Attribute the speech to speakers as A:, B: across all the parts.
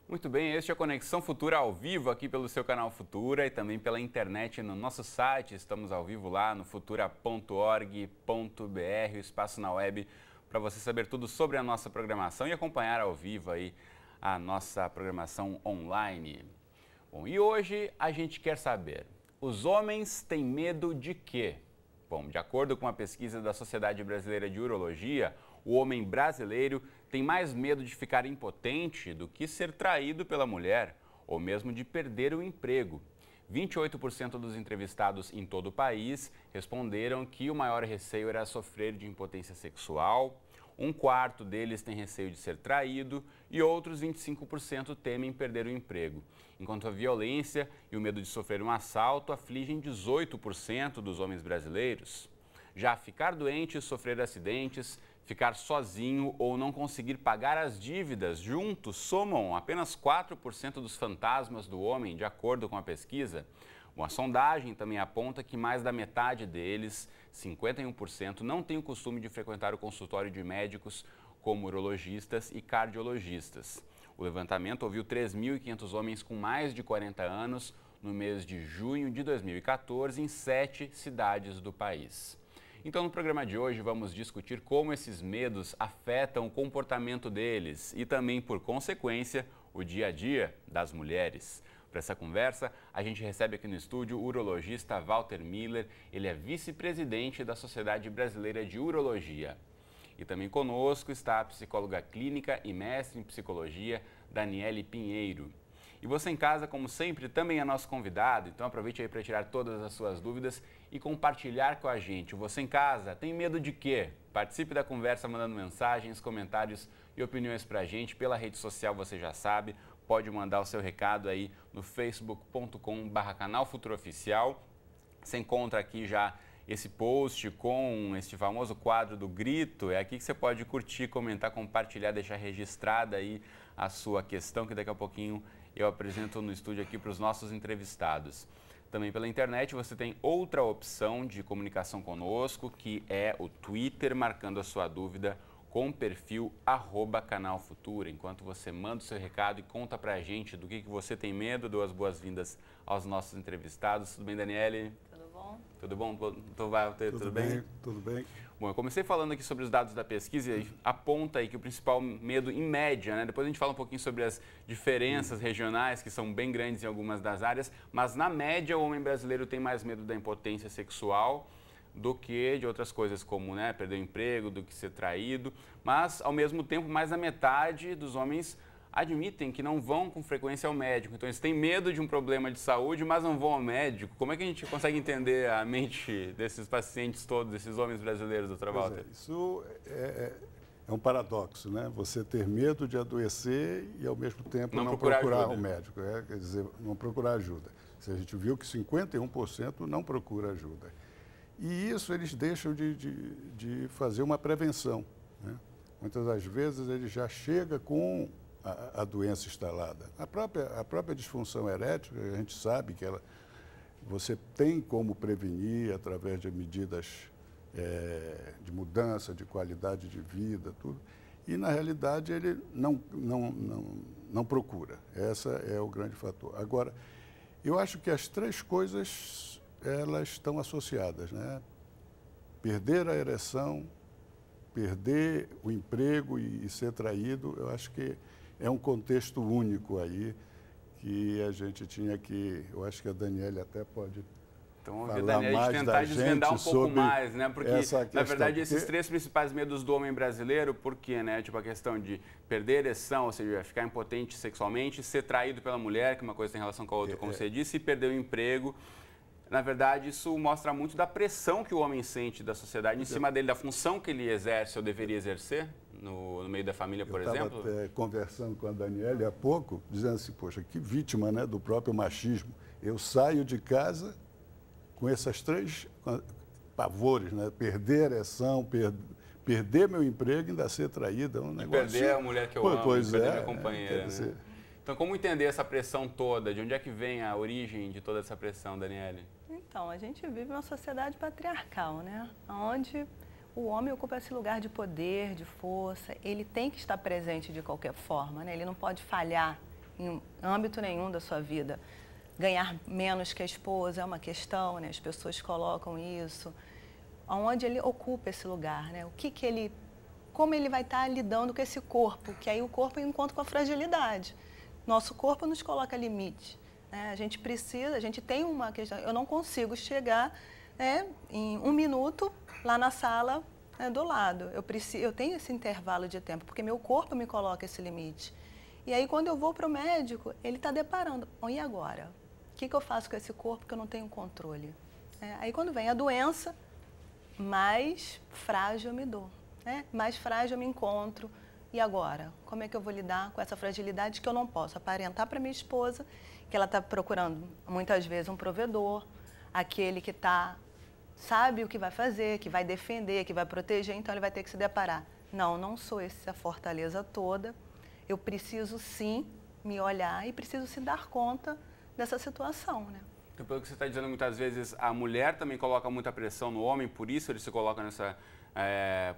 A: Muito bem, este é a Conexão Futura ao vivo aqui pelo seu canal Futura e também pela internet no nosso site. Estamos ao vivo lá no futura.org.br, o espaço na web para você saber tudo sobre a nossa programação e acompanhar ao vivo aí a nossa programação online. Bom, e hoje a gente quer saber, os homens têm medo de quê? Bom, de acordo com uma pesquisa da Sociedade Brasileira de Urologia, o homem brasileiro tem mais medo de ficar impotente do que ser traído pela mulher ou mesmo de perder o emprego. 28% dos entrevistados em todo o país responderam que o maior receio era sofrer de impotência sexual, um quarto deles tem receio de ser traído e outros 25% temem perder o emprego. Enquanto a violência e o medo de sofrer um assalto afligem 18% dos homens brasileiros. Já ficar doente, sofrer acidentes, ficar sozinho ou não conseguir pagar as dívidas juntos somam apenas 4% dos fantasmas do homem, de acordo com a pesquisa. Bom, a sondagem também aponta que mais da metade deles, 51%, não tem o costume de frequentar o consultório de médicos como urologistas e cardiologistas. O levantamento ouviu 3.500 homens com mais de 40 anos no mês de junho de 2014 em 7 cidades do país. Então, no programa de hoje, vamos discutir como esses medos afetam o comportamento deles e também, por consequência, o dia a dia das mulheres. Para essa conversa, a gente recebe aqui no estúdio o urologista Walter Miller. Ele é vice-presidente da Sociedade Brasileira de Urologia. E também conosco está a psicóloga clínica e mestre em psicologia, Daniele Pinheiro. E você em casa, como sempre, também é nosso convidado, então aproveite aí para tirar todas as suas dúvidas e compartilhar com a gente. Você em casa, tem medo de quê? Participe da conversa mandando mensagens, comentários e opiniões para a gente. Pela rede social, você já sabe, pode mandar o seu recado aí no facebook.com/canal Futura Oficial. Você encontra aqui já esse post com este famoso quadro do grito. É aqui que você pode curtir, comentar, compartilhar, deixar registrada aí a sua questão, que daqui a pouquinho eu apresento no estúdio aqui para os nossos entrevistados. Também pela internet você tem outra opção de comunicação conosco, que é o Twitter, marcando a sua dúvida com o perfil @canalfutura. Enquanto você manda o seu recado e conta para a gente do que você tem medo, dou as boas-vindas aos nossos entrevistados. Tudo bem, Daniele?
B: Tudo bom?
A: Tudo bom, Walter? Tudo bem?
C: Tudo bem.
A: Bom, eu comecei falando aqui sobre os dados da pesquisa e aponta aí que o principal medo, em média, né? Depois a gente fala um pouquinho sobre as diferenças regionais, que são bem grandes em algumas das áreas, mas na média o homem brasileiro tem mais medo da impotência sexual do que de outras coisas como, né, perder o emprego, do que ser traído, mas ao mesmo tempo mais da metade dos homens admitem que não vão com frequência ao médico. Então, eles têm medo de um problema de saúde, mas não vão ao médico. Como é que a gente consegue entender a mente desses pacientes todos, desses homens brasileiros, doutor Walter?
C: Isso é um paradoxo, né? Você ter medo de adoecer e, ao mesmo tempo, não procurar o médico. Quer dizer, não procurar ajuda. A gente viu que 51% não procura ajuda. E isso eles deixam de fazer uma prevenção, né? Muitas das vezes ele já chega com a doença instalada. A própria disfunção erétil, a gente sabe que você tem como prevenir através de medidas de mudança, de qualidade de vida, tudo. E, na realidade, ele não procura. Esse é o grande fator. Agora, eu acho que as três coisas, elas estão associadas, né? Perder a ereção, perder o emprego e ser traído, eu acho que é um contexto único aí que a gente tinha que... Eu acho que a Daniele até pode
A: então,
C: falar
A: Daniele,
C: mais
A: tentar
C: da
A: desvendar
C: gente
A: um pouco
C: sobre
A: mais, né? Porque,
C: essa questão.
A: na verdade, esses três principais medos do homem brasileiro, por quê, né? Tipo, a questão de perder a ereção, ou seja, ficar impotente sexualmente, ser traído pela mulher, que uma coisa tem relação com a outra, como você disse, e perder o emprego. Na verdade, isso mostra muito da pressão que o homem sente da sociedade em cima dele, da função que ele exerce ou deveria exercer no meio da família, por exemplo.
C: Eu estava conversando com a Daniele há pouco, dizendo assim, poxa, que vítima, né, do próprio machismo. Eu saio de casa com essas três pavores, né? Perder a ereção, perder meu emprego e ainda ser traída. É um negócio...
A: perder a mulher que eu amo, perder minha companheira.
C: Né?
A: Então, como entender essa pressão toda? De onde é que vem a origem de toda essa pressão, Daniele?
B: Então, a gente vive uma sociedade patriarcal, né? Onde O homem ocupa esse lugar de poder, de força, ele tem que estar presente de qualquer forma, né? Ele não pode falhar em âmbito nenhum da sua vida. Ganhar menos que a esposa é uma questão, né? As pessoas colocam isso. Onde ele ocupa esse lugar, né? Como ele vai estar lidando com esse corpo, que aí o corpo encontra com a fragilidade. Nosso corpo nos coloca limite, né? A gente tem uma questão, eu não consigo chegar, né, em 1 minuto lá na sala, né, do lado. Eu tenho esse intervalo de tempo, porque meu corpo me coloca esse limite. E aí, quando eu vou para o médico, ele está deparando, e agora? O que eu faço com esse corpo que eu não tenho controle? Aí, quando vem a doença, mais frágil eu me dou, né? Mais frágil eu me encontro. E agora? Como é que eu vou lidar com essa fragilidade que eu não posso aparentar para minha esposa, que ela está procurando, muitas vezes, um provedor, aquele que sabe o que vai fazer, que vai defender, que vai proteger, então ele vai ter que se deparar. Não sou essa fortaleza toda, eu preciso sim me olhar e preciso se dar conta dessa situação, né?
A: Então, pelo que você está dizendo, muitas vezes a mulher também coloca muita pressão no homem, por isso ele se coloca nessa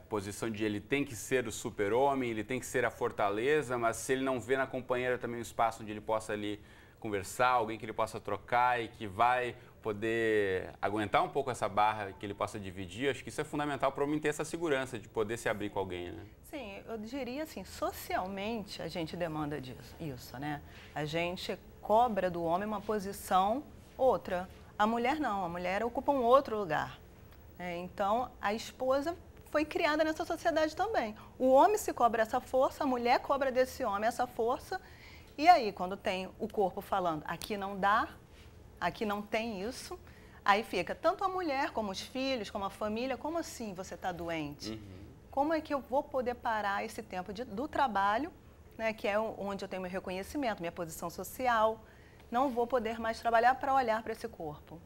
A: posição de ele tem que ser o super-homem, ele tem que ser a fortaleza, mas se ele não vê na companheira também um espaço onde ele possa ali conversar, alguém que ele possa trocar e que vai poder aguentar um pouco essa barra, que ele possa dividir, acho que isso é fundamental para o homem ter essa segurança de poder se abrir com alguém, né?
B: Sim, eu diria assim, socialmente a gente demanda isso, né? A gente cobra do homem uma posição outra. A mulher não, a mulher ocupa um outro lugar. Então, a esposa foi criada nessa sociedade também. O homem se cobra essa força, a mulher cobra desse homem essa força. E aí, quando tem o corpo falando, aqui não dá, aqui não tem isso, aí fica tanto a mulher, como os filhos, como a família, como assim você está doente? Uhum. Como é que eu vou poder parar esse tempo do trabalho, né, que é onde eu tenho meu reconhecimento, minha posição social, não vou poder mais trabalhar para olhar para esse corpo.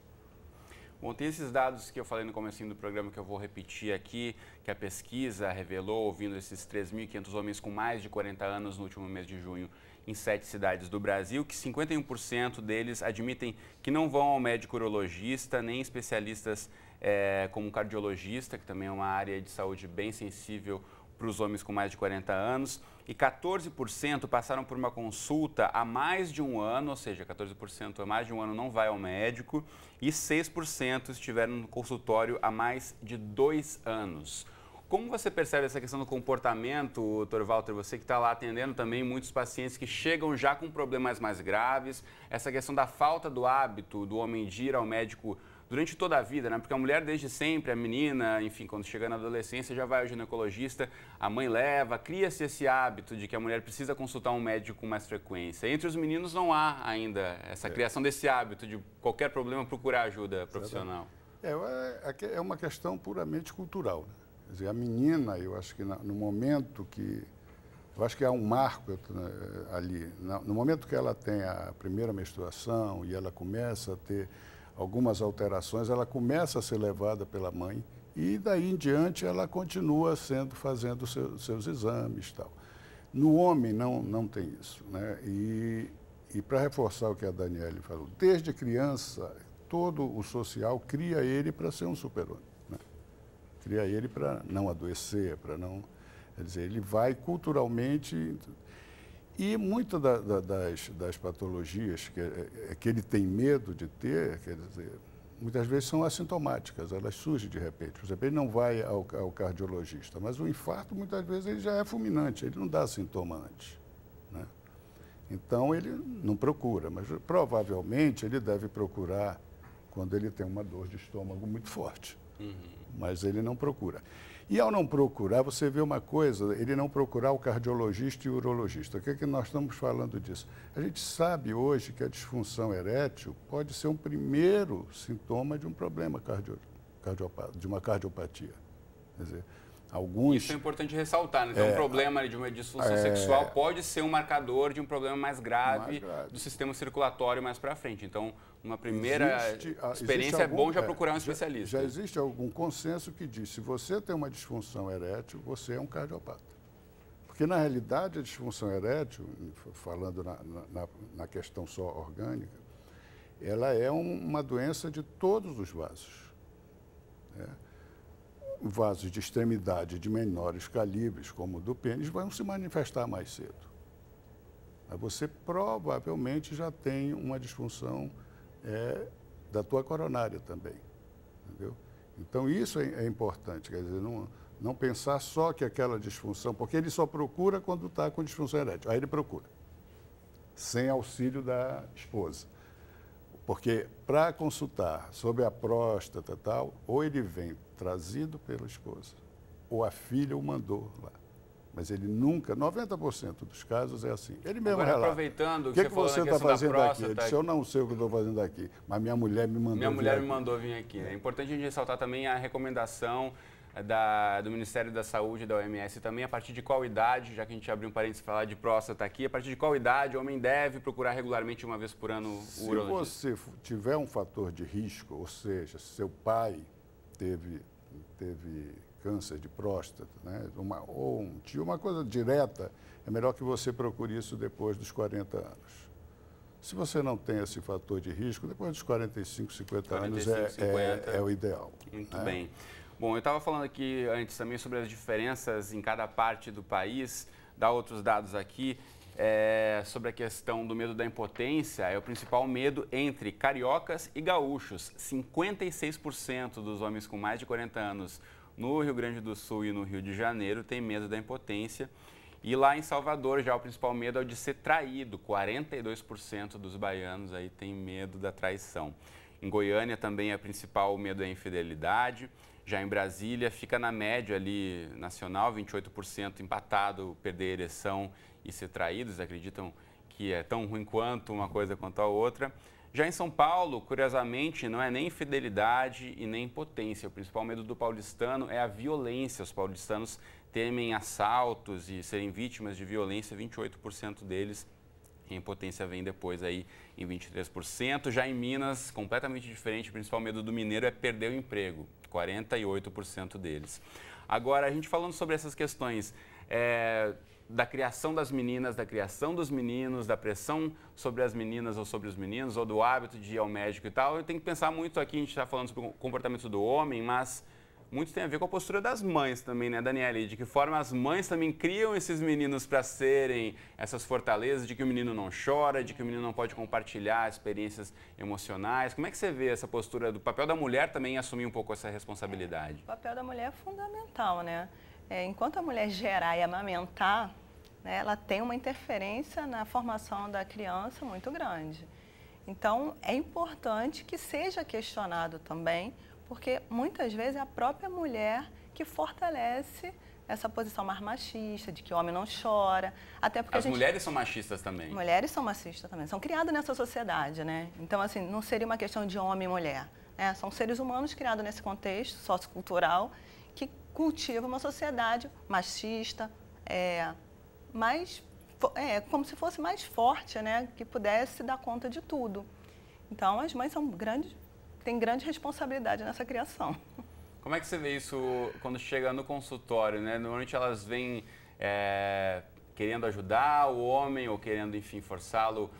A: Bom, tem esses dados que eu falei no comecinho do programa que eu vou repetir aqui, que a pesquisa revelou, ouvindo esses 3.500 homens com mais de 40 anos no último mês de junho, em 7 cidades do Brasil, que 51% deles admitem que não vão ao médico urologista, nem especialistas como cardiologista, que também é uma área de saúde bem sensível para os homens com mais de 40 anos, e 14% passaram por uma consulta há mais de um ano, ou seja, 14% há mais de um ano não vai ao médico, e 6% estiveram no consultório há mais de 2 anos. Como você percebe essa questão do comportamento, Dr. Walter, você que está lá atendendo também muitos pacientes que chegam já com problemas mais graves, essa questão da falta do hábito do homem de ir ao médico durante toda a vida, né? Porque a mulher desde sempre, a menina, enfim, quando chega na adolescência já vai ao ginecologista, a mãe leva, cria-se esse hábito de que a mulher precisa consultar um médico com mais frequência. Entre os meninos não há ainda essa criação desse hábito de qualquer problema procurar ajuda profissional.
C: É uma questão puramente cultural, né? Quer dizer, a menina, eu acho que no momento que... Eu acho que há um marco ali. No momento que ela tem a primeira menstruação e ela começa a ter algumas alterações, ela começa a ser levada pela mãe e daí em diante ela continua fazendo seus exames e tal. No homem não tem isso, né? E para reforçar o que a Daniele falou, desde criança, todo o social cria ele para ser um super-homem, né? Cria ele para não adoecer, para não... Quer dizer, ele vai culturalmente... E muitas das patologias que ele tem medo de ter, quer dizer, muitas vezes são assintomáticas, elas surgem de repente. Por exemplo, ele não vai ao cardiologista, mas o infarto muitas vezes ele já é fulminante, ele não dá sintoma antes, né? Então ele não procura, mas provavelmente ele deve procurar quando ele tem uma dor de estômago muito forte, mas ele não procura. E ao não procurar, você vê uma coisa, ele não procurar o cardiologista e o urologista. O que é que nós estamos falando disso? A gente sabe hoje que a disfunção erétil pode ser um primeiro sintoma de um problema de uma cardiopatia. Quer dizer,
A: Isso é importante ressaltar, né? Então, um problema de uma disfunção sexual pode ser um marcador de um problema mais grave do sistema circulatório mais para frente. Então, uma primeira experiência é bom já procurar um especialista.
C: Já existe algum consenso que diz, se você tem uma disfunção erétil, você é um cardiopata. Porque, na realidade, a disfunção erétil, falando na questão só orgânica, ela é uma doença de todos os vasos, né? vasos de extremidade de menores calibres, como o do pênis, vão se manifestar mais cedo. Mas você provavelmente já tem uma disfunção da tua coronária também, entendeu? Então, isso é importante, quer dizer, não pensar só que aquela disfunção, porque ele só procura quando está com disfunção erétil, aí ele procura, sem auxílio da esposa. Porque para consultar sobre a próstata e tal, ou ele vem trazido pela esposa, ou a filha o mandou lá. Mas ele nunca, 90% dos casos é assim. Ele mesmo relata.
A: Aproveitando
C: o que você está fazendo aqui? Eu disse, eu não sei o que estou fazendo aqui, mas minha mulher me mandou vir aqui.
A: Minha mulher me mandou vir aqui. É importante a gente ressaltar também a recomendação do Ministério da Saúde, da OMS também, a partir de qual idade, já que a gente abriu um parênteses para falar de próstata aqui, a partir de qual idade o homem deve procurar regularmente uma vez por ano o urologista?
C: Se você tiver um fator de risco, ou seja, se seu pai teve câncer de próstata, né, ou um tio, uma coisa direta, é melhor que você procure isso depois dos 40 anos. Se você não tem esse fator de risco, depois dos 45, 50 anos é o ideal.
A: Muito bem. Bom, eu estava falando aqui antes também sobre as diferenças em cada parte do país, dar outros dados aqui, sobre a questão do medo da impotência, é o principal medo entre cariocas e gaúchos. 56% dos homens com mais de 40 anos no Rio Grande do Sul e no Rio de Janeiro têm medo da impotência. E lá em Salvador já o principal medo é o de ser traído, 42% dos baianos aí têm medo da traição. Em Goiânia também o principal medo é a infidelidade. Já em Brasília, fica na média ali nacional, 28% empatado, perder a ereção e ser traídos, acreditam que é tão ruim quanto uma coisa quanto a outra. Já em São Paulo, curiosamente, não é nem infidelidade e nem impotência. O principal medo do paulistano é a violência. Os paulistanos temem assaltos e serem vítimas de violência, 28% deles. E a impotência vem depois aí em 23%. Já em Minas, completamente diferente, o principal medo do mineiro é perder o emprego, 48% deles. Agora, a gente falando sobre essas questões da criação das meninas, da criação dos meninos, da pressão sobre as meninas ou sobre os meninos, ou do hábito de ir ao médico e tal, eu tenho que pensar muito aqui, a gente está falando sobre o comportamento do homem, mas muito tem a ver com a postura das mães também, né, Daniela? E de que forma as mães também criam esses meninos para serem essas fortalezas, de que o menino não chora, de que o menino não pode compartilhar experiências emocionais. Como é que você vê essa postura do papel da mulher também em assumir um pouco essa responsabilidade?
B: O papel da mulher é fundamental, né? Enquanto a mulher gerar e amamentar, né, ela tem uma interferência na formação da criança muito grande. Então, é importante que seja questionado também, porque muitas vezes é a própria mulher que fortalece essa posição mais machista, de que o homem não chora. Até porque
A: as mulheres são machistas também.
B: Mulheres são machistas também, são criadas nessa sociedade, né? Então, assim, não seria uma questão de homem e mulher, né? São seres humanos criados nesse contexto sociocultural que cultiva uma sociedade machista, como se fosse mais forte, né? Que pudesse dar conta de tudo. Então, as mães têm grande responsabilidade nessa criação.
A: Como é que você vê isso quando chega no consultório, né? Normalmente elas vêm querendo ajudar o homem ou querendo, enfim, forçá-lo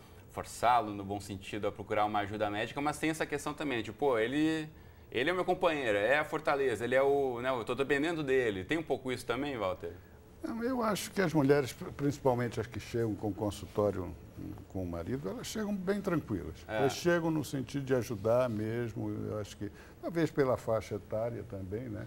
A: no bom sentido a procurar uma ajuda médica, mas tem essa questão também, tipo, pô, ele é o meu companheiro, é a fortaleza, ele é eu estou dependendo dele. Tem um pouco isso também, Walter?
C: Eu acho que as mulheres, principalmente as que chegam com o consultório com o marido, elas chegam bem tranquilas. Elas chegam no sentido de ajudar mesmo, eu acho que, talvez pela faixa etária também, né?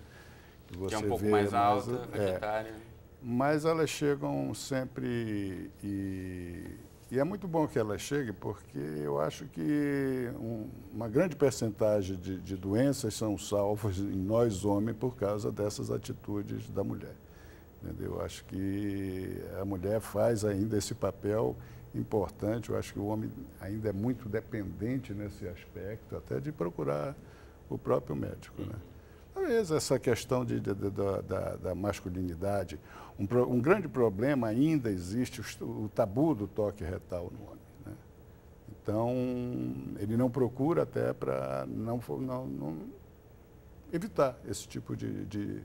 A: Que é um pouco mais alta, faixa etária.
C: Mas elas chegam sempre e é muito bom que elas cheguem, porque eu acho que uma grande percentagem de doenças são salvas em nós homens por causa dessas atitudes da mulher. Entendeu? Eu acho que a mulher faz ainda esse papel importante. Eu acho que o homem ainda é muito dependente nesse aspecto, até de procurar o próprio médico, né? Talvez essa questão da masculinidade, um grande problema ainda existe, o tabu do toque retal no homem, né? Então, ele não procura até para não evitar esse tipo de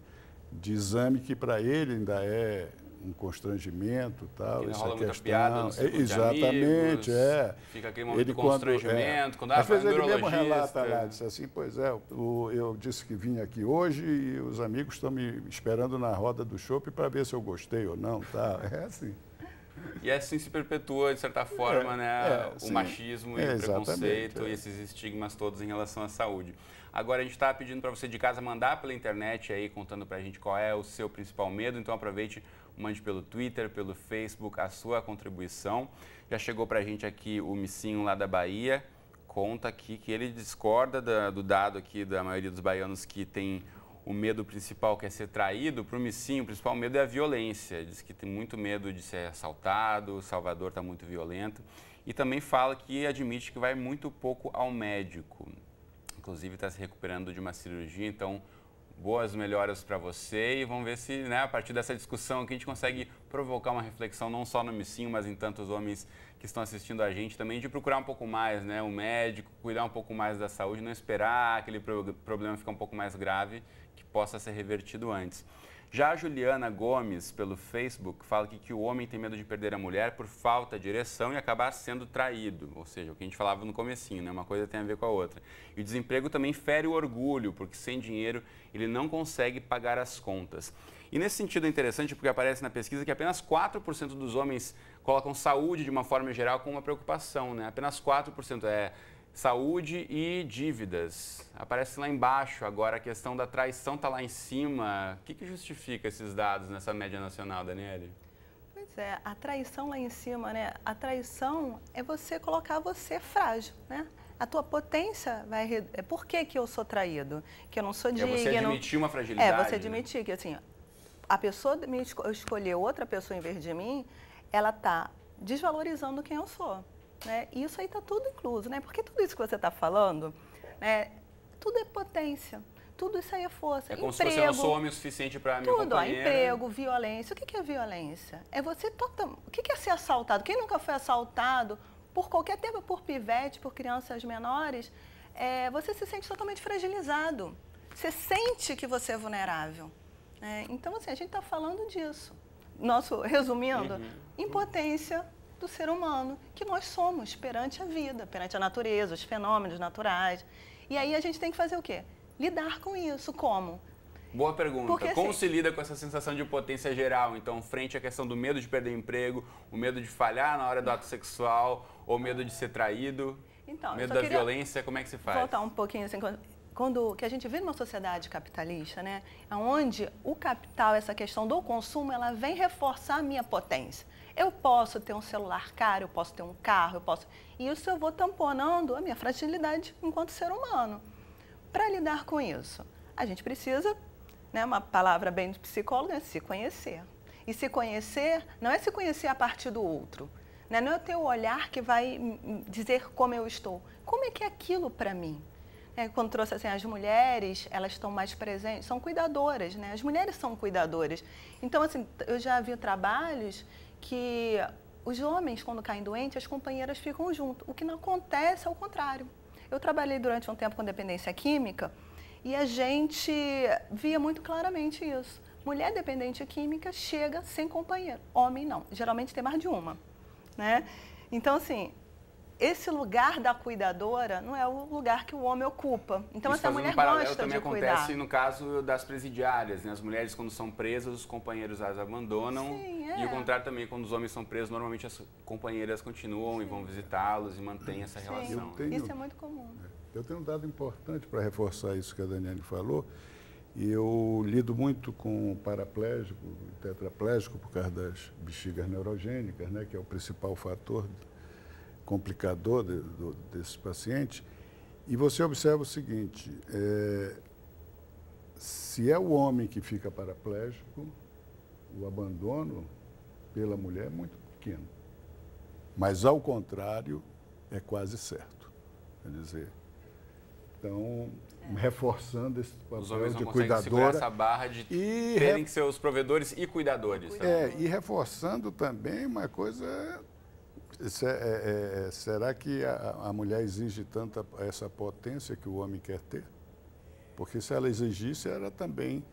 C: exame que para ele ainda é um constrangimento, tal,
A: que não
C: essa
A: rola
C: questão.
A: muita piada no círculo
C: exatamente,
A: de amigos, fica aquele momento de constrangimento, quando
C: às vezes
A: vai
C: ele
A: no
C: mesmo
A: neurologista.
C: relata lá, disse assim, pois é, eu disse que vim aqui hoje e os amigos estão me esperando na roda do chopp para ver se eu gostei ou não, tá? É assim.
A: E assim se perpetua, de certa forma, o machismo e o preconceito e esses estigmas todos em relação à saúde. Agora, a gente está pedindo para você de casa mandar pela internet aí, contando para a gente qual é o seu principal medo. Então, aproveite, mande pelo Twitter, pelo Facebook, a sua contribuição. Já chegou para a gente aqui o Missinho lá da Bahia. Conta aqui que ele discorda do dado aqui da maioria dos baianos que tem o medo principal, que é ser traído. Para o Missinho, o principal medo é a violência. Diz que tem muito medo de ser assaltado, Salvador está muito violento. E também fala que admite que vai muito pouco ao médico. Inclusive está se recuperando de uma cirurgia, então boas melhoras para você e vamos ver se, a partir dessa discussão aqui a gente consegue provocar uma reflexão não só no Missinho, mas em tantos homens que estão assistindo a gente também, de procurar um pouco mais, o médico, cuidar um pouco mais da saúde, não esperar aquele problema ficar um pouco mais grave, que possa ser revertido antes. Já a Juliana Gomes, pelo Facebook, fala aqui que o homem tem medo de perder a mulher por falta de ereção e acabar sendo traído. Ou seja, o que a gente falava no comecinho, uma coisa tem a ver com a outra. E o desemprego também fere o orgulho, porque sem dinheiro ele não consegue pagar as contas. E nesse sentido é interessante porque aparece na pesquisa que apenas 4% dos homens colocam saúde de uma forma geral como uma preocupação, Apenas 4% é saúde e dívidas. Aparece lá embaixo. Agora a questão da traição está lá em cima. O que justifica esses dados nessa média nacional, Daniele?
B: Pois é, a traição lá em cima, A traição é você colocar você frágil, A tua potência vai... Por que eu sou traído? Que eu não sou digna.
A: É você admitir uma fragilidade.
B: É, você admitir que, assim, a pessoa me escolheu outra pessoa em vez de mim, ela está desvalorizando quem eu sou. E isso aí está tudo incluso, Porque tudo isso que você está falando, tudo é potência, tudo isso aí é força.
A: É como se você não sou homem o suficiente para minha companheira.
B: Emprego, violência. O que é violência? É você o que é ser assaltado? Quem nunca foi assaltado por qualquer tempo, por pivete, por crianças menores, você se sente totalmente fragilizado. Você sente que você é vulnerável. Então, assim, a gente está falando disso. Resumindo, impotência do ser humano, que nós somos perante a vida, perante a natureza, os fenômenos naturais. E aí a gente tem que fazer o quê? Lidar com isso. Como?
A: Boa pergunta.
B: Porque,
A: como
B: assim,
A: se lida com essa sensação de impotência geral? Então, frente à questão do medo de perder o emprego, o medo de falhar na hora do ato sexual, ou medo de ser traído, medo da violência, como é que se faz?
B: Voltar um pouquinho assim, que a gente vive numa sociedade capitalista, onde o capital, essa questão do consumo, ela vem reforçar a minha potência. Eu posso ter um celular caro, eu posso ter um carro, E isso eu vou tamponando a minha fragilidade enquanto ser humano. Para lidar com isso, a gente precisa, uma palavra bem de psicólogo, é se conhecer. E se conhecer não é se conhecer a partir do outro. Não é o teu olhar que vai dizer como eu estou. Como é que é aquilo para mim? Quando trouxe assim, as mulheres, elas estão mais presentes, são cuidadoras, As mulheres são cuidadoras. Então, assim, eu já vi trabalhos que os homens, quando caem doentes, as companheiras ficam junto. O que não acontece é o contrário. Eu trabalhei durante um tempo com dependência química e a gente via muito claramente isso. Mulher dependente química chega sem companheiro, homem não. Geralmente tem mais de uma, Então, assim, esse lugar da cuidadora não é o lugar que o homem ocupa. Então, essa mulher gosta de cuidar.
A: Também acontece no caso das presidiárias, As mulheres, quando são presas, os companheiros as abandonam.
B: Sim,
A: E o contrário também, quando os homens são presos, normalmente as companheiras continuam e vão visitá-los e mantêm essa relação.
B: Isso é muito comum.
C: Eu tenho um dado importante para reforçar isso que a Daniele falou. E eu lido muito com paraplégico, tetraplégico, por causa das bexigas neurogênicas, que é o principal fator complicador desse paciente, e você observa o seguinte, se é o homem que fica paraplégico, o abandono pela mulher é muito pequeno. Mas, ao contrário, é quase certo. Quer dizer, então, reforçando esse papel de cuidadora.
A: Essa barra de terem que ser os provedores e cuidadores.
C: E reforçando também uma coisa... será que a mulher exige tanta essa potência que o homem quer ter? Porque se ela exigisse, ela também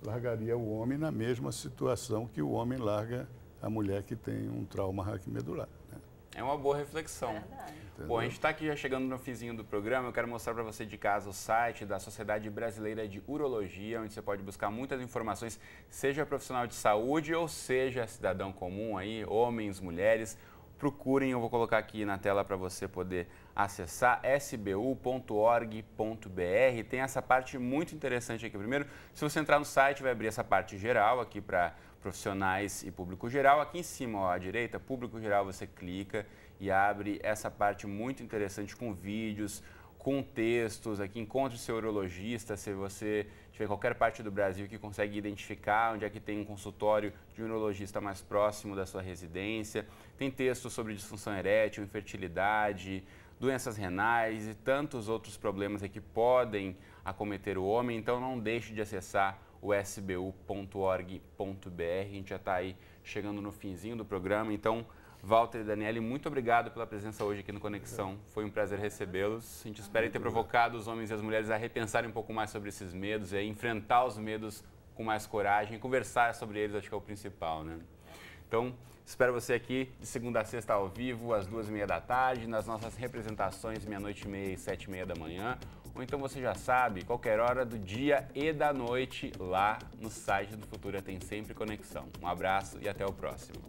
C: largaria o homem na mesma situação que o homem larga a mulher que tem um trauma raquimedular. Né?
A: É uma boa reflexão. Bom, a gente está aqui já chegando no finzinho do programa. Eu quero mostrar para você de casa o site da Sociedade Brasileira de Urologia, onde você pode buscar muitas informações, seja profissional de saúde ou seja cidadão comum aí, homens, mulheres. Procurem, eu vou colocar aqui na tela para você poder acessar, sbu.org.br. Tem essa parte muito interessante aqui. Primeiro, se você entrar no site, vai abrir essa parte geral aqui para profissionais e público geral. Aqui em cima, ó, à direita, público geral, você clica e abre essa parte muito interessante com vídeos, com textos. Aqui encontre o seu urologista, se você tiver em qualquer parte do Brasil que consegue identificar onde é que tem um consultório de um urologista mais próximo da sua residência. Tem textos sobre disfunção erétil, infertilidade, doenças renais e tantos outros problemas que podem acometer o homem. Então não deixe de acessar o sbu.org.br. A gente já está aí chegando no finzinho do programa. Então, Walter e Daniele, muito obrigado pela presença hoje aqui no Conexão. Foi um prazer recebê-los. A gente espera ter provocado os homens e as mulheres a repensarem um pouco mais sobre esses medos e a enfrentar os medos com mais coragem. Conversar sobre eles, acho que é o principal, né? Então, espero você aqui de segunda a sexta ao vivo, às 2h30 da tarde, nas nossas representações, 00:30 e 7h30 da manhã. Ou então você já sabe, qualquer hora do dia e da noite, lá no site do Futura tem sempre conexão. Um abraço e até o próximo.